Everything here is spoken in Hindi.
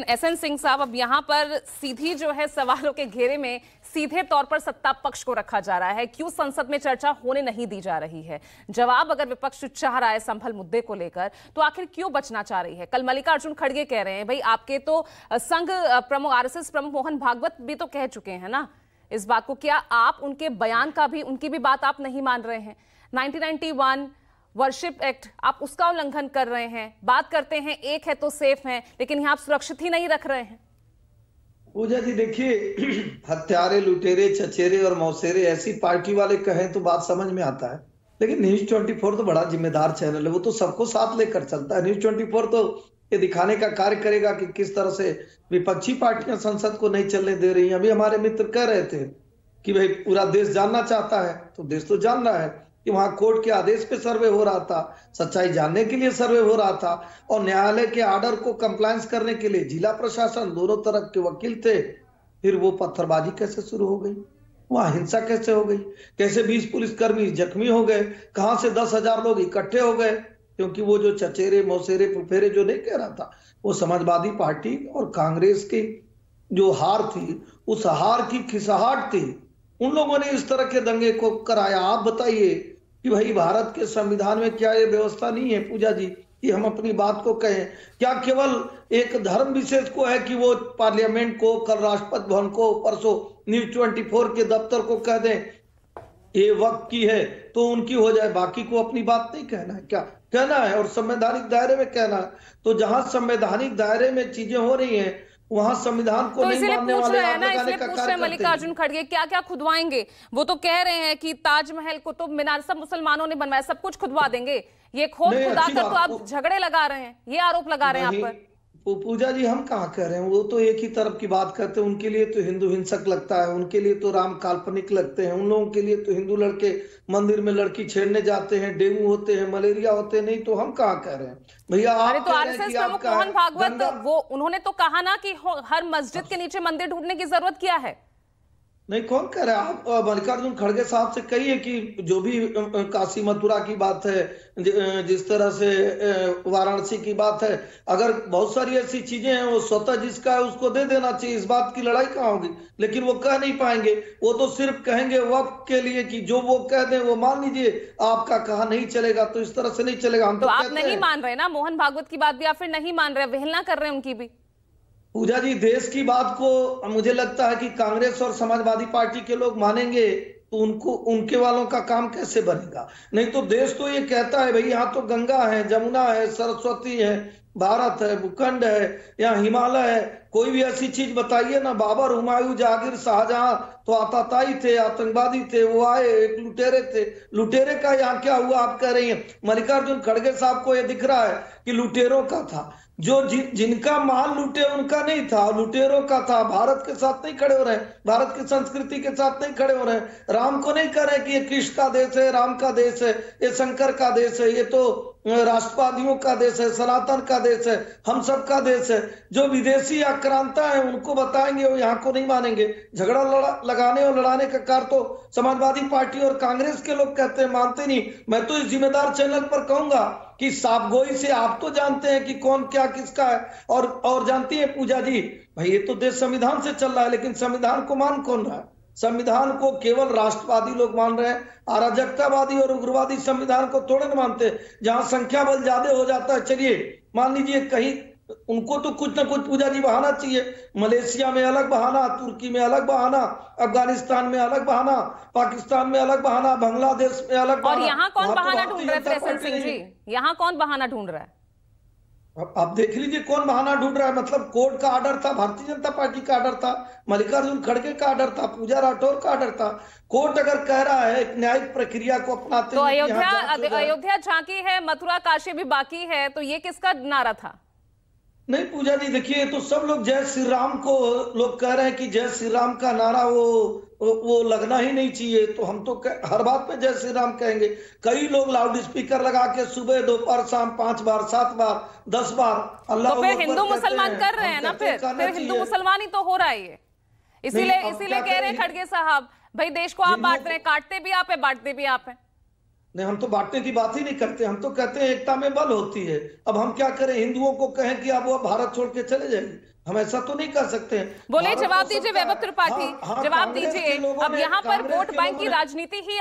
एसएन सिंह साहब, अब यहाँ पर सीधी जो है सवालों के घेरे में सीधे तौर पर सत्ता पक्ष को रखा जा रहा है। क्यों संसद में चर्चा होने नहीं दी जा रही है? जवाब अगर विपक्ष चाह रहा है संभल मुद्दे को लेकर, तो आखिर क्यों बचना चाह रही है? कल मल्लिकार्जुन खड़गे कह रहे हैं, भाई आपके तो संघ प्रमुख आरएसएस प्रमुख मोहन भागवत भी तो कह चुके हैं ना इस बात को। क्या आप उनके बयान का भी, उनकी भी बात आप नहीं मान रहे हैं? 1991 वर्शिप एक्ट, आप उसका उल्लंघन कर रहे हैं। बात करते हैं एक है तो सेफ है, लेकिन यहाँ आप सुरक्षित ही नहीं रख रहे हैं। पूजा जी देखिए, हत्यारे, लुटेरे, चचेरे और मौसेरे ऐसी पार्टी वाले कहें तो बात समझ में आता है, लेकिन न्यूज 24 तो बड़ा जिम्मेदार चैनल है। वो तो सबको साथ लेकर चलता है। न्यूज 24 तो ये दिखाने का कार्य करेगा कि किस तरह से विपक्षी पार्टियां संसद को नहीं चलने दे रही हैं। अभी हमारे मित्र कह रहे थे कि भाई पूरा देश जानना चाहता है, तो देश तो जान रहा है कि वहां कोर्ट के आदेश पे सर्वे हो रहा था, सच्चाई जानने के लिए सर्वे हो रहा था, और न्यायालय के ऑर्डर को कंप्लायंस करने के लिए जिला प्रशासन, दोनों तरफ के वकील थे। फिर वो पत्थरबाजी कैसे शुरू हो गई, वहां हिंसा कैसे हो गई, कैसे 20 पुलिसकर्मी जख्मी हो गए, कहां से 10,000 लोग इकट्ठे हो गए? क्योंकि वो जो चचेरे, मौसेरे, फुफेरे जो नहीं कह रहा था, वो समाजवादी पार्टी और कांग्रेस की जो हार थी, उस हार की खिसाहट थी। उन लोगों ने इस तरह के दंगे को कराया। आप बताइए कि भाई भारत के संविधान में क्या ये व्यवस्था नहीं है पूजा जी कि हम अपनी बात को कहें? क्या केवल एक धर्म विशेष को है कि वो पार्लियामेंट को, कल राष्ट्रपति भवन को, परसों न्यूज 24 के दफ्तर को कह दें ये वक्त की है तो उनकी हो जाए, बाकी को अपनी बात नहीं कहना है? क्या कहना है? और संवैधानिक दायरे में कहना है। तो जहां संवैधानिक दायरे में चीजें हो रही हैं, वहां संविधान को नहीं मानने वाले आग लगाने का कार्य करते हैं। मल्लिकार्जुन खड़गे क्या क्या खुदवाएंगे? वो तो कह रहे हैं कि ताजमहल, कुतुब मीनार सब मुसलमानों ने बनवाया, सब कुछ खुदवा देंगे। ये खुदा कर तो आप झगड़े लगा रहे हैं, ये आरोप लगा रहे हैं आप पर। पूजा जी हम कहाँ कह रहे हैं? वो तो एक ही तरफ की बात करते हैं। उनके लिए तो हिंदू हिंसक लगता है, उनके लिए तो राम काल्पनिक लगते हैं। उन लोगों के लिए तो हिंदू लड़के मंदिर में लड़की छेड़ने जाते हैं, डेंगू होते हैं, मलेरिया होते हैं। नहीं तो हम कहाँ कह रहे हैं भैया? अरे तो आरएसएस प्रमुख मोहन भागवत, वो उन्होंने तो कहा ना कि हर मस्जिद के नीचे मंदिर ढूंढने की जरूरत क्या है। नहीं, कौन कह रहा है? आप मल्लिकार्जुन खड़गे साहब से कहिए कि जो भी काशी मथुरा की बात है, जिस तरह से वाराणसी की बात है, अगर बहुत सारी ऐसी चीजें हैं, वो स्वतः जिसका है उसको दे देना चाहिए। इस बात की लड़ाई कहाँ होगी? लेकिन वो कह नहीं पाएंगे। वो तो सिर्फ कहेंगे वक्त के लिए कि जो वो कह दें वो मान लीजिए, आपका कहा नहीं चलेगा। तो इस तरह से नहीं चलेगा। हम तो आप नहीं मान रहे ना मोहन भागवत की बात भी, या फिर नहीं मान रहे, वहेलना कर रहे हैं उनकी भी? पूजा जी देश की बात को मुझे लगता है कि कांग्रेस और समाजवादी पार्टी के लोग मानेंगे तो उनको, उनके वालों का काम कैसे बनेगा? नहीं तो देश तो ये कहता है भाई यहाँ तो गंगा है, जमुना है, सरस्वती है, भारत है, भूखंड है, यहाँ हिमालय है। कोई भी ऐसी चीज बताइए ना। बाबर, हुमायूं, जहांगीर, शाहजहां तो आतताई थे, आतंकवादी थे, वो आए, एक लुटेरे थे। लुटेरे का यहाँ क्या हुआ आप कह रही हैं? मल्लिकार्जुन खड़गे साहब को ये दिख रहा है कि लुटेरों का था, जो जिनका माल लूटे उनका नहीं था, लुटेरों का था। भारत के साथ नहीं खड़े हो रहे, भारत की संस्कृति के साथ नहीं खड़े हो रहे। राम को नहीं कह रहे कि ये कृष्ण का देश है, राम का देश है, ये शंकर का देश है, ये तो राष्ट्रवादियों का देश है, सनातन का देश है, हम सब का देश है। जो विदेशी आक्रांता है उनको बताएंगे, वो यहाँ को नहीं मानेंगे। झगड़ा लगाने और लड़ाने का कार्य तो समाजवादी पार्टी और कांग्रेस के लोग कहते हैं, मानते नहीं। मैं तो इस जिम्मेदार चैनल पर कहूंगा कि साफगोई से आप तो जानते हैं कि कौन क्या किसका है। और जानती है पूजा जी, भाई ये तो देश संविधान से चल रहा है, लेकिन संविधान को मान कौन रहा है? संविधान को केवल राष्ट्रवादी लोग मान रहे हैं। अराजकतावादी और उग्रवादी संविधान को थोड़े न मानते। जहां संख्या बल ज्यादा हो जाता है, चलिए मान लीजिए कहीं, उनको तो कुछ ना कुछ पूजा जी बहाना चाहिए। मलेशिया में अलग बहाना, तुर्की में अलग बहाना, अफगानिस्तान में अलग बहाना, पाकिस्तान में अलग बहाना, बांग्लादेश में अलग बहाना। और यहाँ कौन बहाना ढूंढ रहा है एसएन सिंह जी? यहाँ कौन बहाना ढूंढ रहा है? आप देख लीजिए कौन बहाना ढूंढ रहा है। मतलब कोर्ट का ऑर्डर था, भारतीय जनता पार्टी का ऑर्डर था, मल्लिकार्जुन खड़गे का ऑर्डर था, पूजा राठौर का ऑर्डर था। कोर्ट अगर कह रहा है एक न्यायिक प्रक्रिया को अपनाते, तो अयोध्या झांकी है, मथुरा काशी भी बाकी है, तो ये किसका नारा था? नहीं पूजा जी देखिए, तो सब लोग जय श्री राम को लोग कह रहे हैं कि जय श्री राम का नारा वो लगना ही नहीं चाहिए। तो हम तो हर बात पे जय श्री राम कहेंगे। कई लोग लाउड स्पीकर लगा के सुबह, दोपहर, शाम 5 बार, 7 बार, 10 बार अल्लाह, तो फिर हिंदू मुसलमान कर रहे हैं ना, फिर हिंदू मुसलमान ही तो हो रहा है ये। इसीलिए कह रहे हैं खड़गे साहब, भाई देश को आप बांट रहे हैं, काटते भी आप है, बांटते भी आप है। नहीं, हम तो बांटने की बात ही नहीं करते। हम तो कहते हैं एकता में बल होती है। अब हम क्या करें? हिंदुओं को कहें कि अब वो भारत छोड़ के चले जाएंगे? हम ऐसा तो नहीं कर सकते। बोले, भारत जवाब हो दीजिए सकता है। वैभव त्रिपाठी, हाँ, हाँ, जवाब कांग्रेस दीजिए। के लोगों अब ने- यहाँ पर कांग्रेस वोट के बैंक लोगों की ने- राजनीति ही